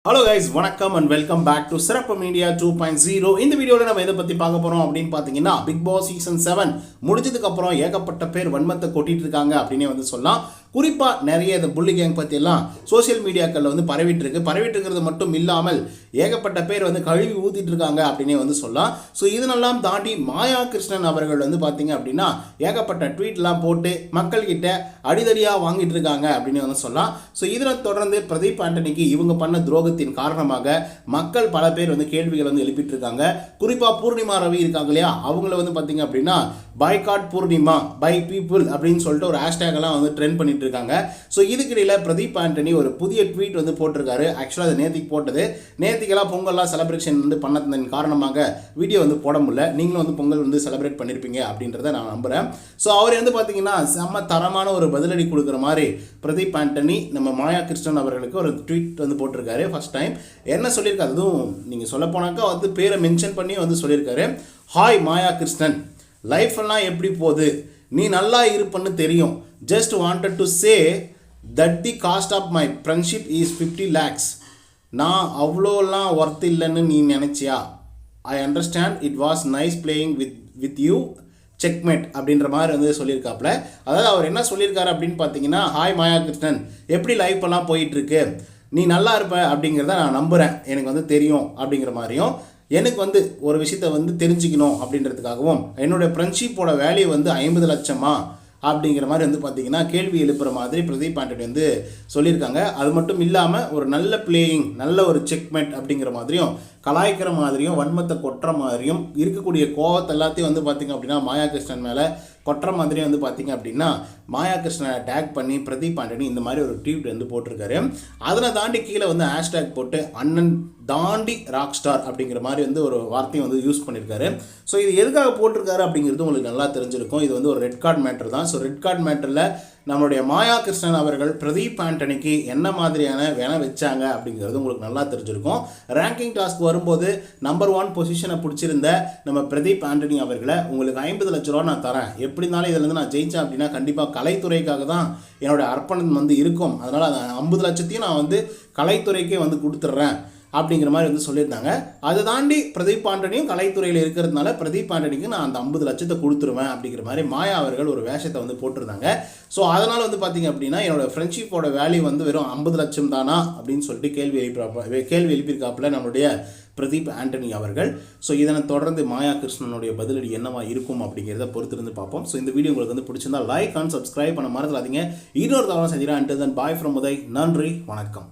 Hello guys, வணக்கம் and welcome back to சிறப்பு media 2.0. இந்த வீடியோவில் நம்ம எதை பற்றி பார்க்க போகிறோம் அப்படின்னு பார்த்தீங்கன்னா, பிக் பாஸ் சீசன் 7 முடிஞ்சதுக்கப்புறம் ஏகப்பட்ட பேர் வன்மத்தை கொட்டிட்டு இருக்காங்க அப்படின்னே சொல்லலாம். குறிப்பாக நிறைய இந்த புள்ளி கேங் பற்றியெல்லாம் சோசியல் மீடியாக்களில் பரவிட்டு இருக்கிறது மட்டும் இல்லாமல் ஏகப்பட்ட பேர் கழுவி ஊற்றிட்டு இருக்காங்க அப்படின்னே சொல்லலாம். ஸோ இதனெல்லாம் தாண்டி மாயா கிருஷ்ணன் அவர்கள் பார்த்தீங்க அப்படின்னா ஏகப்பட்ட ட்வீட்லாம் போட்டு மக்கள்கிட்ட அடிதடியாக வாங்கிட்டு இருக்காங்க அப்படின்னு சொல்லலாம். ஸோ இதில் தொடர்ந்து பிரதீப் ஆண்டனிக்கு இவங்க பண்ண துரோகத்தின் காரணமாக மக்கள் பல பேர் கேள்விகள் எழுப்பிட்டு இருக்காங்க. குறிப்பாக பூர்ணிமா ரவி இருக்காங்க இல்லையா, அவங்கள பார்த்தீங்க அப்படின்னா பாய்காட் பூர்ணிமா பை பீப்புள் அப்படின்னு சொல்லிட்டு ஒரு ஹேஷ்டேக்லாம் ட்ரெண்ட் பண்ணிட்டு இருக்காங்க. ஸோ இதுக்கிடையில் பிரதீப் ஆண்டனி ஒரு புதிய ட்வீட் போட்டிருக்காரு. ஆக்சுவலாக அது நேற்றுக்கு போட்டது. நேற்றுக்கெல்லாம் பொங்கல்லாம் செலிப்ரேஷன் பண்ணதன் காரணமாக வீடியோ போட முடியல. நீங்களும் பொங்கல் செலிப்ரேட் பண்ணியிருப்பீங்க அப்படின்றத நான் நம்புகிறேன். ஸோ அவர் பார்த்தீங்கன்னா செம்ம தரமான ஒரு பதிலடி கொடுக்குற மாதிரி பிரதீப் ஆண்டனி நம்ம மாயா கிருஷ்ணன் அவர்களுக்கு ஒரு ட்வீட் போட்டிருக்காரு. ஃபர்ஸ்ட் டைம் என்ன சொல்லியிருக்காரு, அதுவும் நீங்கள் சொல்ல போனாக்கா பேரை மென்ஷன் பண்ணி சொல்லியிருக்காரு. ஹாய் மாயா கிருஷ்ணன், லைஃப் எல்லாம் எப்படி போகுது, நீ நல்லா இருப்பன்னு தெரியும். Just wanted to say that the cost of my friendship is 50 lakhs. நான் அவ்வளோலாம் ஒர்த் இல்லைன்னு நீ நினச்சியா? I understand, it was nice playing with you, checkmate அப்படின்ற மாதிரி சொல்லியிருக்காப்புல. அதாவது அவர் என்ன சொல்லியிருக்காரு அப்படின்னு பார்த்தீங்கன்னா, ஹாய் மாயா கிருஷ்ணன், எப்படி லைஃப் எல்லாம் போயிட்டுருக்கு, நீ நல்லா இருப்ப அப்படிங்கிறத நான் நம்புகிறேன், எனக்கு தெரியும் அப்படிங்கிற மாதிரியும், எனக்கு ஒரு விஷயத்தை தெரிஞ்சுக்கணும் அப்படின்றதுக்காகவும், என்னுடைய ஃப்ரெண்ட்ஷிப்போட வேல்யூ 50 லட்சமா அப்படிங்கிற மாதிரி பார்த்தீங்கன்னா கேள்வி எழுப்புகிற மாதிரி பிரதீப் ஆண்டனி சொல்லியிருக்காங்க. அது மட்டும் இல்லாமல் ஒரு நல்ல பிளேயிங், நல்ல ஒரு செக்மெட் அப்படிங்கிற மாதிரியும், கலாய்க்கிற மாதிரியும், வன்மத்தை கொட்டுற மாதிரியும், இருக்கக்கூடிய கோவத்தை எல்லாத்தையும் பார்த்தீங்க அப்படின்னா மாயா கிருஷ்ணன் மேலே கொட்டுற மாதிரியும் பார்த்தீங்க அப்படின்னா மாயா கிருஷ்ணனை டேக் பண்ணி பிரதீப் ஆண்டனி இந்த மாதிரி ஒரு ட்வீட் போட்டிருக்காரு. அதனை தாண்டி கீழே ஹேஷ்டேக் போட்டு அண்ணன் தாண்டி ராக் ஸ்டார் அப்படிங்கிற மாதிரி ஒரு வார்த்தையும் யூஸ் பண்ணியிருக்காரு. ஸோ இது எதுக்காக போட்டிருக்காரு அப்படிங்கிறது உங்களுக்கு நல்லா தெரிஞ்சிருக்கும். இது ஒரு ரெட் கார்டு மேட்டர் தான். ஸோ ரெட் கார்டு மேட்டரில் நம்மளுடைய மாயா கிருஷ்ணன் அவர்கள் பிரதீப் ஆண்டனிக்கு என்ன மாதிரியான வேலை வச்சாங்க அப்படிங்கிறது உங்களுக்கு நல்லா தெரிஞ்சிருக்கும். ரேங்கிங் டாஸ்க் வரும்போது நம்பர் 1 பொசிஷனை பிடிச்சிருந்த நம்ம பிரதீப் ஆண்டனி அவர்களை உங்களுக்கு 50 லட்ச ரூபா நான் தரேன், எப்படி இருந்தாலும் இதில் நான் ஜெயித்தேன் அப்படின்னா கண்டிப்பாக கலைத்துறைக்காக தான் என்னுடைய அர்ப்பணம் இருக்கும், அதனால் அந்த 50 லட்சத்தையும் நான் கலைத்துறைக்கே கொடுத்துட்றேன் அப்படிங்கிற மாதிரி சொல்லியிருந்தாங்க. அதை தாண்டி பிரதீப் ஆண்டனியும் கலைத்துறையில் இருக்கிறதுனால பிரதீப் ஆண்டனிக்கு நான் அந்த 50 லட்சத்தை கொடுத்துருவேன் அப்படிங்கிற மாதிரி மாயா அவர்கள் ஒரு வேஷத்தை போட்டிருந்தாங்க. ஸோ அதனால் பார்த்தீங்க அப்படின்னா என்னோடய ஃப்ரெண்ட்ஷிப்போட வேல்யூ வெறும் 50 லட்சம் தானா அப்படின்னு சொல்லிட்டு கேள்வி எழுப்பியிருக்காப்புல நம்மளுடைய பிரதீப் ஆண்டனி அவர்கள். ஸோ இதனை தொடர்ந்து மாயா கிருஷ்ணனுடைய பதிலடி என்னவா இருக்கும் அப்படிங்கிறத பொறுத்திருந்து பார்ப்போம். ஸோ இந்த வீடியோ உங்களுக்கு பிடிச்சிருந்தா லைக் அண்ட் சப்ஸ்கிரைப் பண்ண மறந்துடாதீங்க. இன்னொரு தவறு செஞ்சீங்கன்னா and then bye from Uday. நன்றி, வணக்கம்.